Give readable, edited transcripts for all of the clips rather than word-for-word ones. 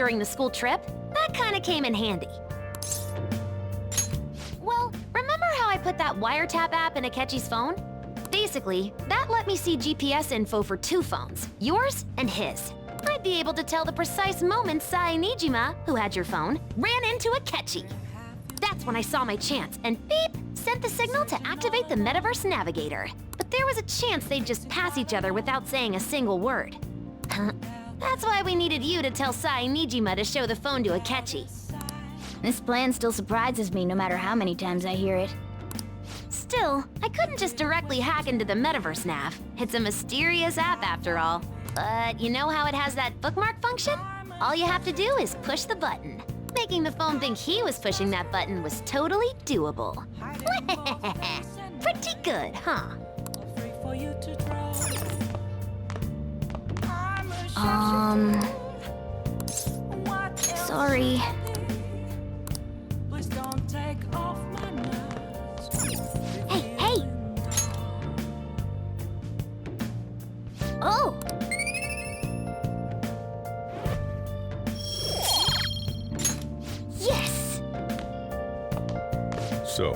during the school trip, that kinda came in handy. Well, remember how I put that wiretap app in Akechi's phone? Basically, that let me see GPS info for 2 phones, yours and his. I'd be able to tell the precise moment Sai Nijima, who had your phone, ran into Akechi. That's when I saw my chance, and beep, sent the signal to activate the Metaverse Navigator. But there was a chance they'd just pass each other without saying a single word. That's why we needed you to tell Sai Nijima to show the phone to Akechi. This plan still surprises me no matter how many times I hear it. Still, I couldn't just directly hack into the Metaverse Nav. It's a mysterious app after all. But you know how it has that bookmark function? All you have to do is push the button. Making the phone think he was pushing that button was totally doable. Pretty good, huh? Sorry. Hey, hey! Oh! Yes! So.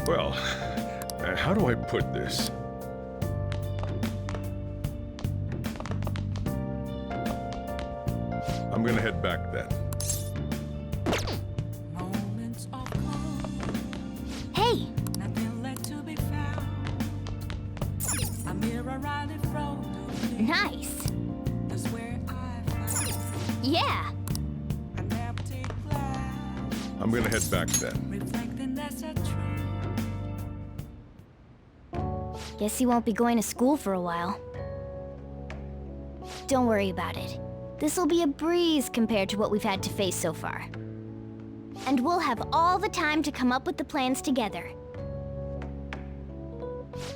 Well, how do I put this? I'm gonna head back then. Hey! Nice! Yeah! I'm gonna head back then. Guess you won't be going to school for a while. Don't worry about it. This'll be a breeze compared to what we've had to face so far. And we'll have all the time to come up with the plans together.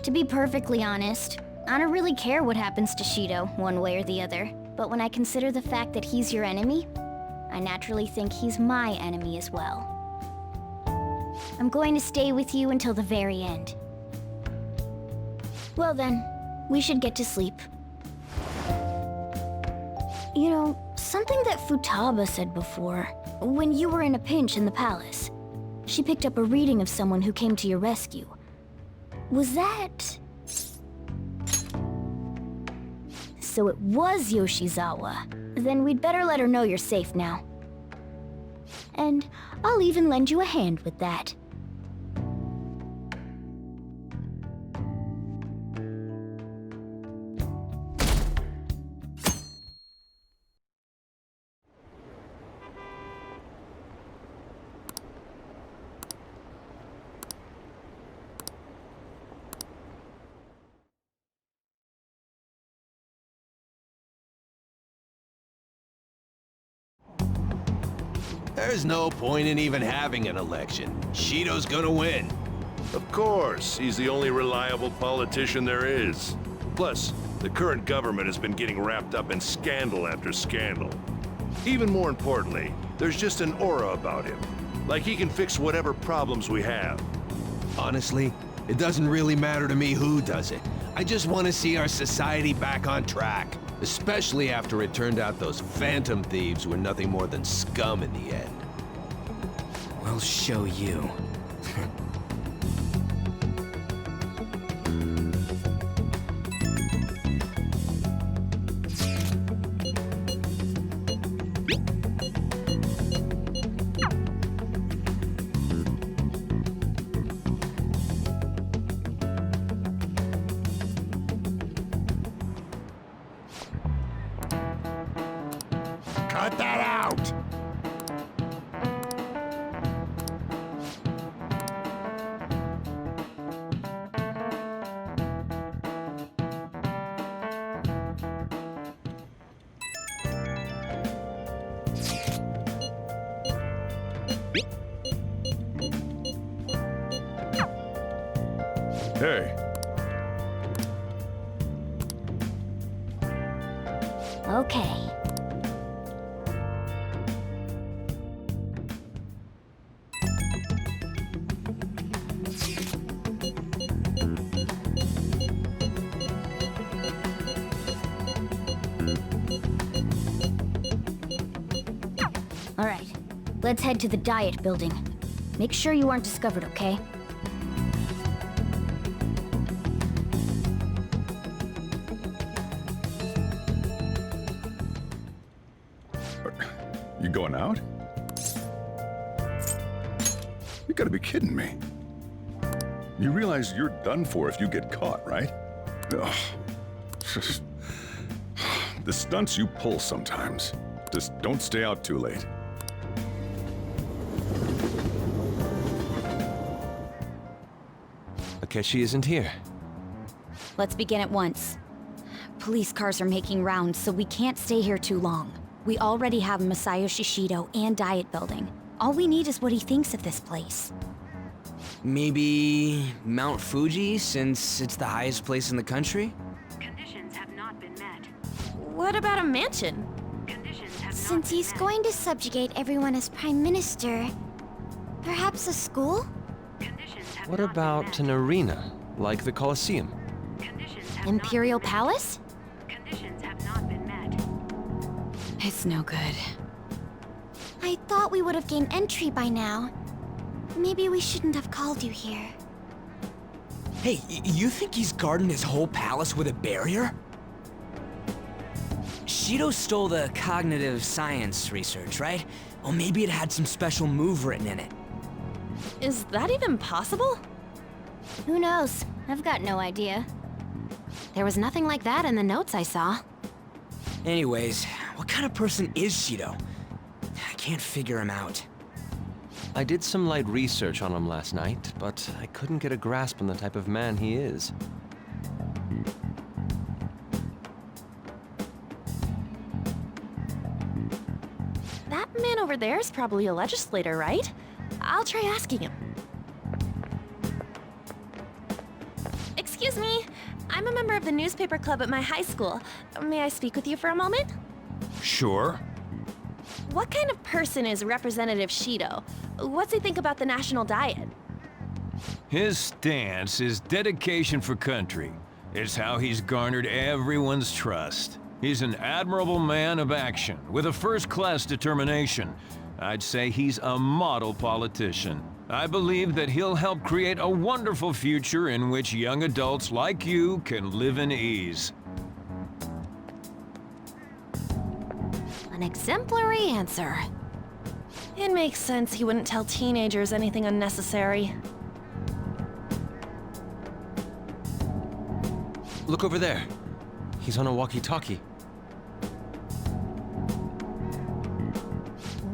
To be perfectly honest, I don't really care what happens to Shido, one way or the other. But when I consider the fact that he's your enemy, I naturally think he's my enemy as well. I'm going to stay with you until the very end. Well then, we should get to sleep. You know, something that Futaba said before, when you were in a pinch in the palace, she picked up a reading of someone who came to your rescue. Was that... So it was Yoshizawa. Then we'd better let her know you're safe now. And I'll even lend you a hand with that. There's no point in even having an election. Shido's gonna win. Of course, he's the only reliable politician there is. Plus, the current government has been getting wrapped up in scandal after scandal. Even more importantly, there's just an aura about him. Like he can fix whatever problems we have. Honestly, it doesn't really matter to me who does it. I just want to see our society back on track. Especially after it turned out those phantom thieves were nothing more than scum in the end. We'll show you. Cut that out! Hey, Okay. Let's head to the Diet Building. Make sure you aren't discovered, okay? You going out? You gotta be kidding me. You realize you're done for if you get caught, right? Ugh. The stunts you pull sometimes. Just don't stay out too late. Akechi isn't here. Let's begin at once. Police cars are making rounds, so we can't stay here too long. We already have Masayoshi Shido and Diet Building. All we need is what he thinks of this place. Maybe Mount Fuji, since it's the highest place in the country? Conditions have not been met. What about a mansion? Conditions have Since he's going to subjugate everyone as Prime Minister, perhaps a school? What about an arena, like the Colosseum? Imperial Palace? Conditions have not been met. It's no good. I thought we would have gained entry by now. Maybe we shouldn't have called you here. Hey, you think he's guarding his whole palace with a barrier? Shido stole the cognitive science research, right? Well, maybe it had some special move written in it. Is that even possible? Who knows? I've got no idea. There was nothing like that in the notes I saw. Anyways, what kind of person is Shido? I can't figure him out. I did some light research on him last night, but I couldn't get a grasp on the type of man he is. That man over there is probably a legislator, right? I'll try asking him. Excuse me, I'm a member of the newspaper club at my high school. May I speak with you for a moment? Sure. What kind of person is Representative Shido? What's he think about the national diet? His stance is dedication for country. It's how he's garnered everyone's trust. He's an admirable man of action, with a first-class determination. I'd say he's a model politician. I believe that he'll help create a wonderful future in which young adults like you can live in ease. An exemplary answer. It makes sense he wouldn't tell teenagers anything unnecessary. Look over there. He's on a walkie-talkie.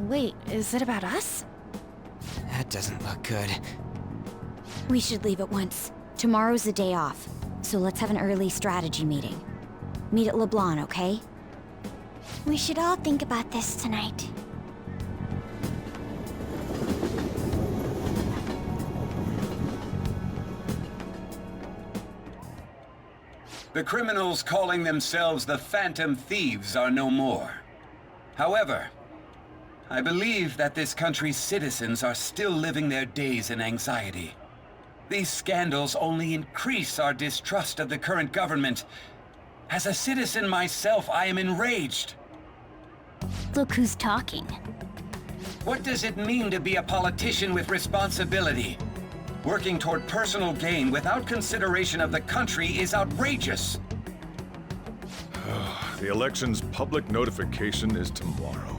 Wait, is it about us? That doesn't look good. We should leave at once. Tomorrow's the day off, so let's have an early strategy meeting. Meet at LeBlanc, okay? We should all think about this tonight. The criminals calling themselves the Phantom Thieves are no more. However, I believe that this country's citizens are still living their days in anxiety. These scandals only increase our distrust of the current government. As a citizen myself, I am enraged. Look who's talking. What does it mean to be a politician with responsibility? Working toward personal gain without consideration of the country is outrageous. The election's public notification is tomorrow.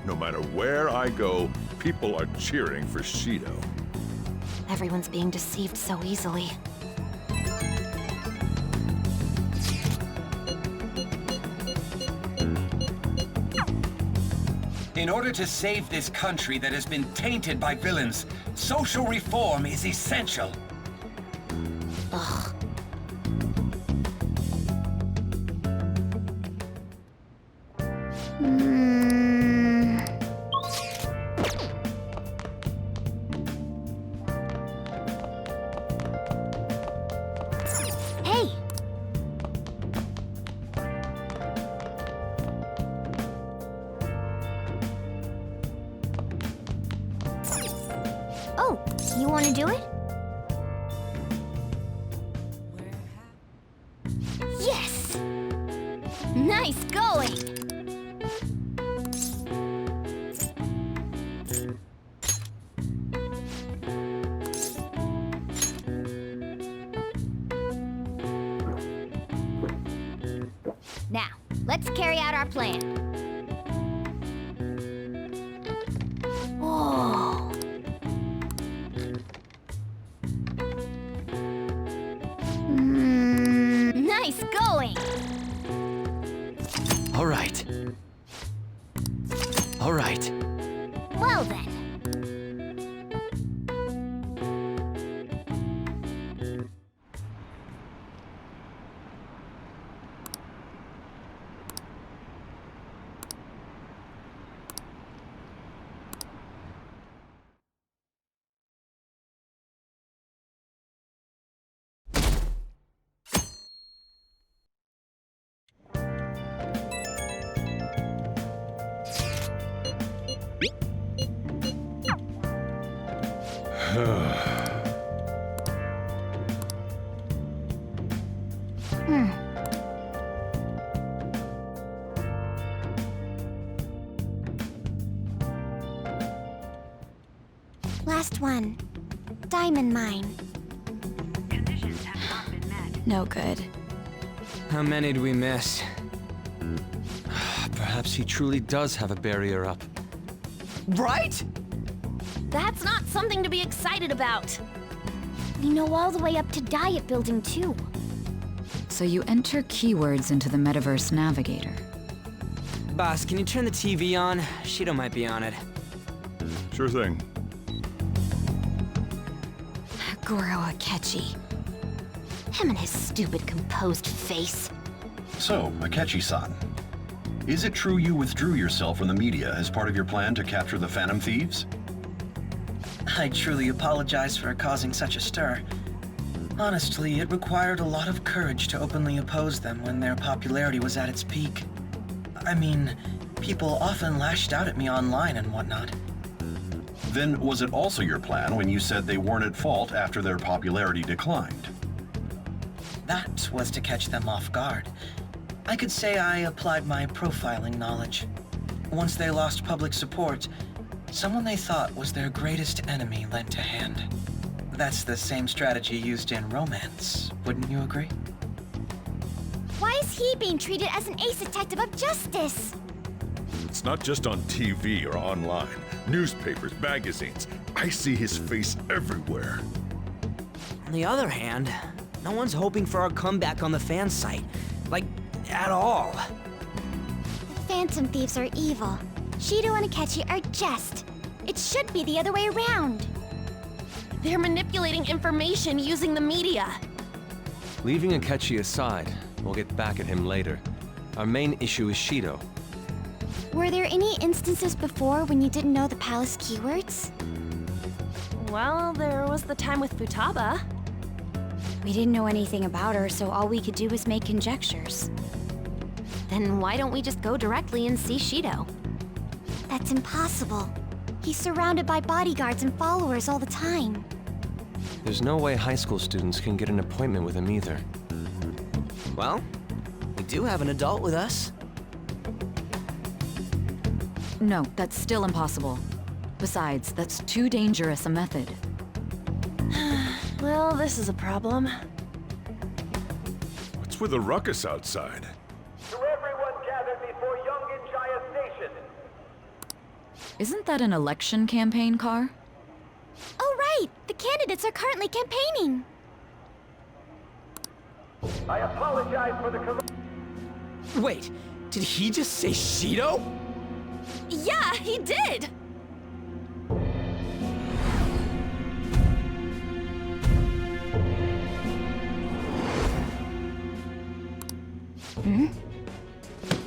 No matter where I go, people are cheering for Shido. Everyone's being deceived so easily. In order to save this country that has been tainted by villains, social reform is essential. Ugh. Hey! Oh, you want to do it? Yes! Nice going! Let's carry out our plan. Whoa. Nice going. All right. All right. Well then. Last one. Diamond mine. Conditions have not been met. No good. How many do we miss? Perhaps he truly does have a barrier up. Right? That's not something to be excited about. We know all the way up to Diet Building, too. So you enter keywords into the Metaverse Navigator. Boss, can you turn the TV on? Shido might be on it. Sure thing. Goro Akechi. Him and his stupid composed face. So, Akechi-san, is it true you withdrew yourself from the media as part of your plan to capture the Phantom Thieves? I truly apologize for causing such a stir. Honestly, it required a lot of courage to openly oppose them when their popularity was at its peak. I mean, people often lashed out at me online and whatnot. Then was it also your plan when you said they weren't at fault after their popularity declined? That was to catch them off guard. I could say I applied my profiling knowledge. Once they lost public support, someone they thought was their greatest enemy lent a hand. That's the same strategy used in romance, wouldn't you agree? Why is he being treated as an ace detective of justice? It's not just on TV or online. Newspapers, magazines. I see his face everywhere. On the other hand, no one's hoping for our comeback on the fan site. Like, at all. The Phantom Thieves are evil. Shido and Akechi are just. It should be the other way around. They're manipulating information using the media. Leaving Akechi aside, we'll get back at him later. Our main issue is Shido. Were there any instances before when you didn't know the palace keywords? Well, there was the time with Futaba. We didn't know anything about her, so all we could do was make conjectures. Then why don't we just go directly and see Shido? That's impossible. He's surrounded by bodyguards and followers all the time. There's no way high school students can get an appointment with him either. Well, we do have an adult with us. No, that's still impossible. Besides, that's too dangerous a method. Well, this is a problem. What's with the ruckus outside? To everyone gathered before Yongin Jaya Station. Isn't that an election campaign car? Oh right! The candidates are currently campaigning! I apologize for the Wait, did he just say Shido? Yeah, he did!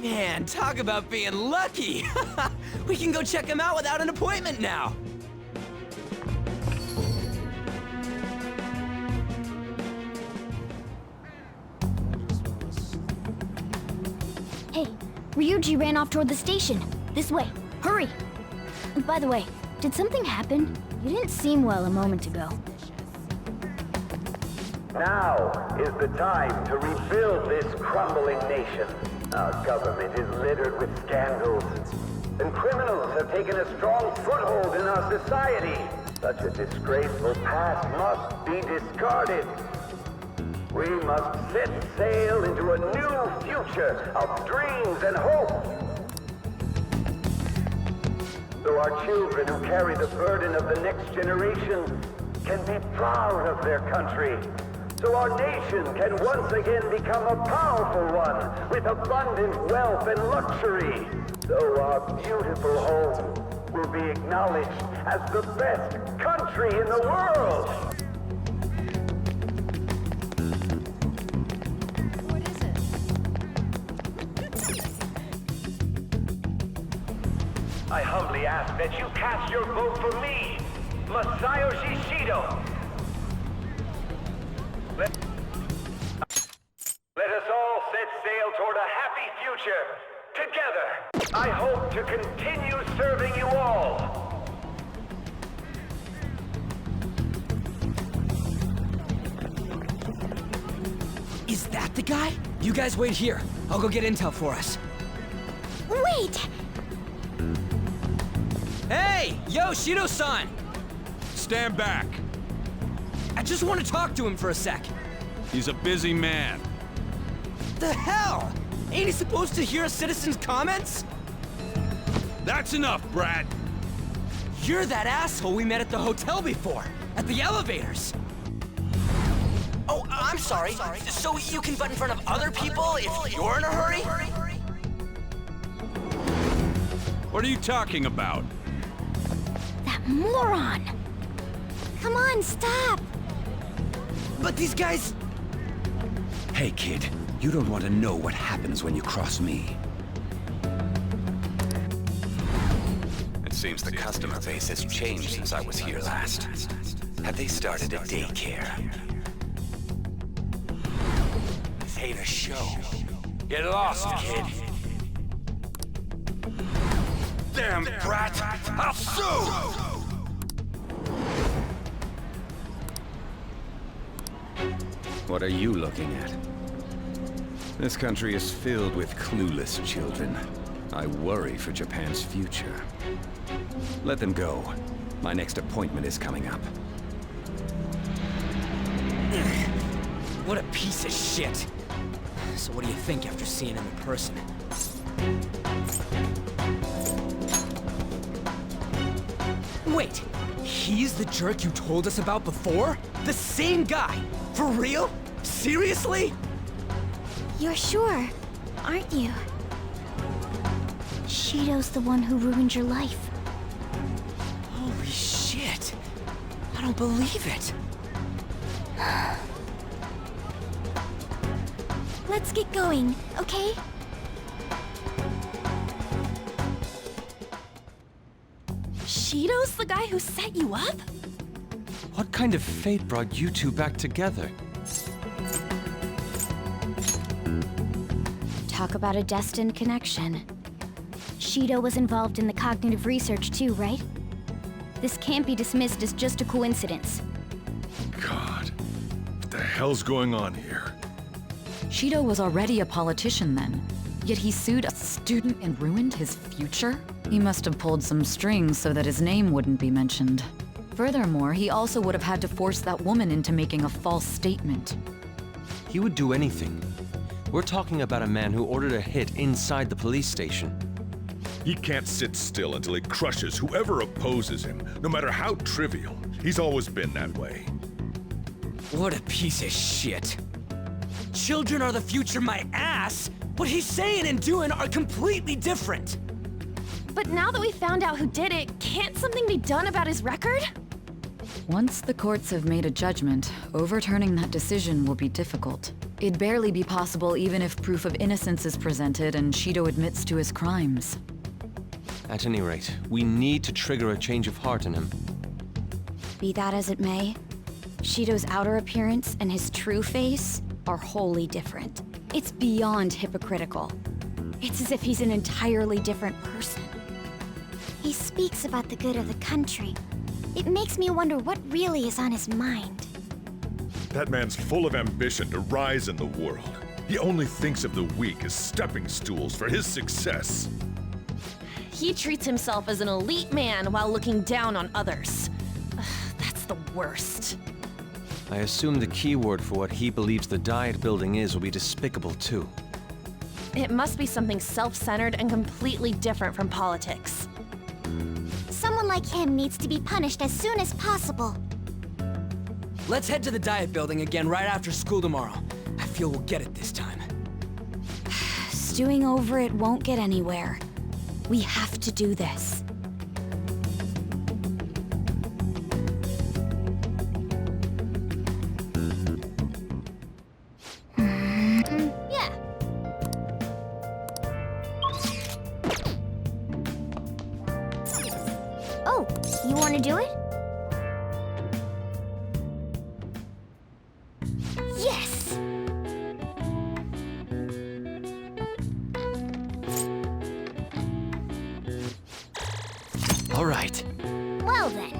Man, talk about being lucky! We can go check him out without an appointment now! Hey, Ryuji ran off toward the station. This way. Hurry! By the way, did something happen? You didn't seem well a moment ago. Now is the time to rebuild this crumbling nation. Our government is littered with scandals, and criminals have taken a strong foothold in our society. Such a disgraceful past must be discarded. We must set sail into a new future of dreams and hope. So our children who carry the burden of the next generation can be proud of their country. So our nation can once again become a powerful one with abundant wealth and luxury. So our beautiful home will be acknowledged as the best country in the world. I humbly ask that you cast your vote for me, Masayoshi Shido. Let us all set sail toward a happy future, together. I hope to continue serving you all. Is that the guy? You guys wait here. I'll go get intel for us. Wait! Hey! Yo, Shido-san! Stand back. I just want to talk to him for a sec. He's a busy man. The hell? Ain't he supposed to hear a citizen's comments? That's enough, Brad. You're that asshole we met at the hotel before, at the elevators. Oh, I'm sorry. So you can butt in front of other people if you're in a hurry? What are you talking about? That moron! Come on, stop! But these guys... Hey, kid. You don't want to know what happens when you cross me. It seems the customer base has changed since I was here last. Have they started a daycare? This ain't a show. Get lost, kid. Damn brat! I'll sue! What are you looking at? This country is filled with clueless children. I worry for Japan's future. Let them go. My next appointment is coming up. What a piece of shit. So what do you think after seeing him in person? Wait, he's the jerk you told us about before? The same guy? For real? Seriously? You're sure, aren't you? Shido's the one who ruined your life. Holy shit. I don't believe it. Let's get going, okay? Shido's the guy who set you up? What kind of fate brought you two back together? Talk about a destined connection. Shido was involved in the cognitive research too, right? This can't be dismissed as just a coincidence. God, what the hell's going on here? Shido was already a politician then, yet he sued a student and ruined his future? He must have pulled some strings so that his name wouldn't be mentioned. Furthermore, he also would have had to force that woman into making a false statement. He would do anything. We're talking about a man who ordered a hit inside the police station. He can't sit still until he crushes whoever opposes him, no matter how trivial. He's always been that way. What a piece of shit. Children are the future, my ass! What he's saying and doing are completely different! But now that we found out who did it, can't something be done about his record? Once the courts have made a judgment, overturning that decision will be difficult. It'd barely be possible even if proof of innocence is presented and Shido admits to his crimes. At any rate, we need to trigger a change of heart in him. Be that as it may, Shido's outer appearance and his true face are wholly different. It's beyond hypocritical. It's as if he's an entirely different person. He speaks about the good of the country. It makes me wonder what really is on his mind. That man's full of ambition to rise in the world. He only thinks of the weak as stepping stools for his success. He treats himself as an elite man while looking down on others. Ugh, that's the worst. I assume the keyword for what he believes the Diet Building is will be despicable too. It must be something self-centered and completely different from politics. Someone like him needs to be punished as soon as possible. Let's head to the Diet Building again right after school tomorrow. I feel we'll get it this time. Stewing over it won't get anywhere. We have to do this. Yeah. Oh, you want to do it? Yes! All right. Well then.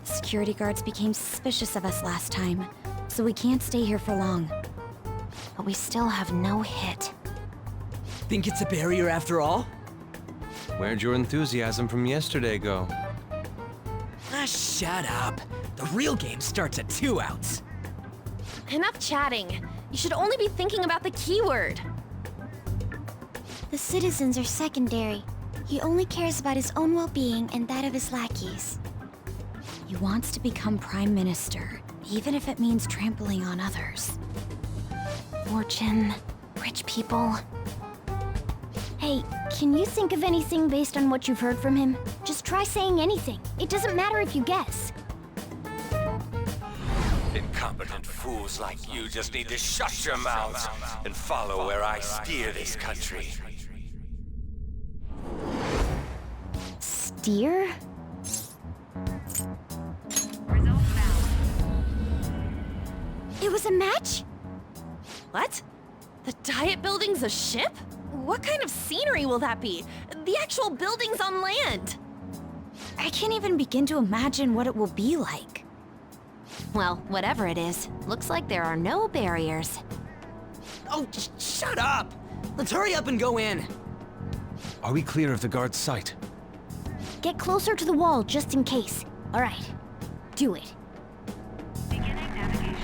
Security guards became suspicious of us last time, so we can't stay here for long. But we still have no hit. Think it's a barrier after all? Where'd your enthusiasm from yesterday go? Ah, shut up. The real game starts at 2 outs. Enough chatting. You should only be thinking about the keyword. The citizens are secondary. He only cares about his own well-being and that of his lackeys. He wants to become Prime Minister, even if it means trampling on others. Fortune, rich people. Hey, can you think of anything based on what you've heard from him? Just try saying anything. It doesn't matter if you guess. Incompetent fools like you just need to shut your mouths and follow where I steer this country. Steer? It was a match? What? The Diet Building's a ship? What kind of scenery will that be? The actual building's on land. I can't even begin to imagine what it will be like. Well, whatever it is, looks like there are no barriers. Oh, shut up! Let's hurry up and go in. Are we clear of the guard's sight? Get closer to the wall just in case. All right, do it. Beginning navigation.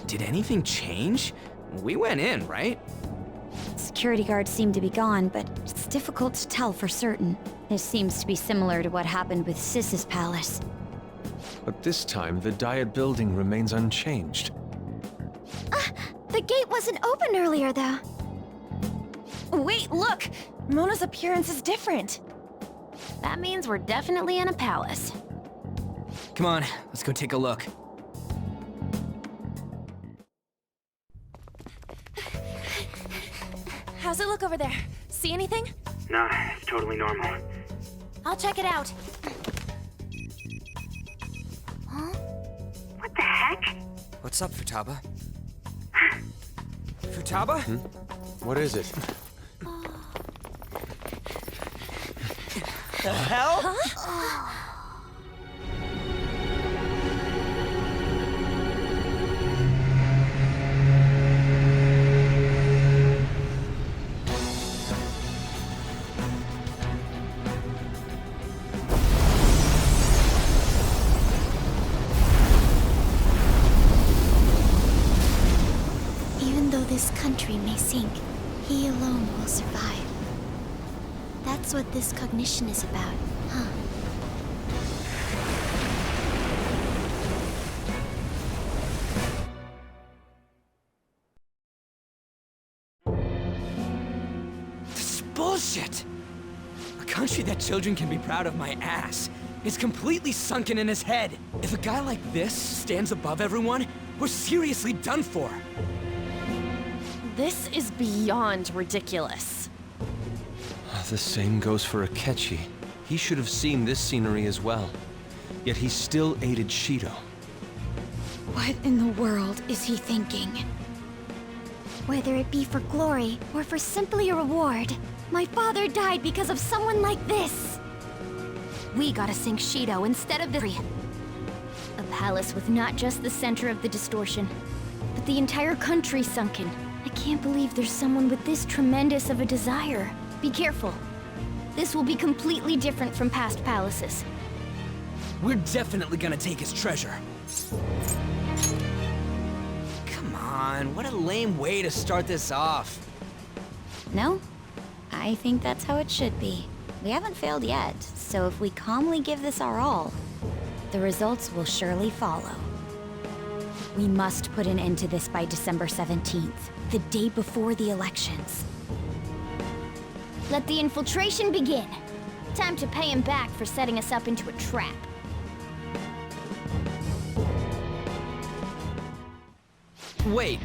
Did anything change? We went in, right? Security guards seem to be gone, but it's difficult to tell for certain. This seems to be similar to what happened with Sis's palace. But this time, the Diet Building remains unchanged. The gate wasn't open earlier, though. Wait, look! Mona's appearance is different. That means we're definitely in a palace. Come on, let's go take a look. How's it look over there? See anything? Nah, it's totally normal. I'll check it out. Huh? What the heck? What's up, Futaba? Futaba? What is it? The hell? Huh? think he alone will survive. That's what this cognition is about, huh? This is bullshit! A country that children can be proud of my ass is completely sunken in his head. If a guy like this stands above everyone, we're seriously done for. This is beyond ridiculous. The same goes for Akechi. He should have seen this scenery as well. Yet he still aided Shido. What in the world is he thinking? Whether it be for glory or for simply a reward, my father died because of someone like this. We gotta sink Shido instead of the... A palace with not just the center of the distortion, but the entire country sunken. I can't believe there's someone with this tremendous of a desire. Be careful. This will be completely different from past palaces. We're definitely gonna take his treasure. Come on, what a lame way to start this off. No, I think that's how it should be. We haven't failed yet, so if we calmly give this our all, the results will surely follow. We must put an end to this by December 17th, the day before the elections. Let the infiltration begin. Time to pay him back for setting us up into a trap. Wait.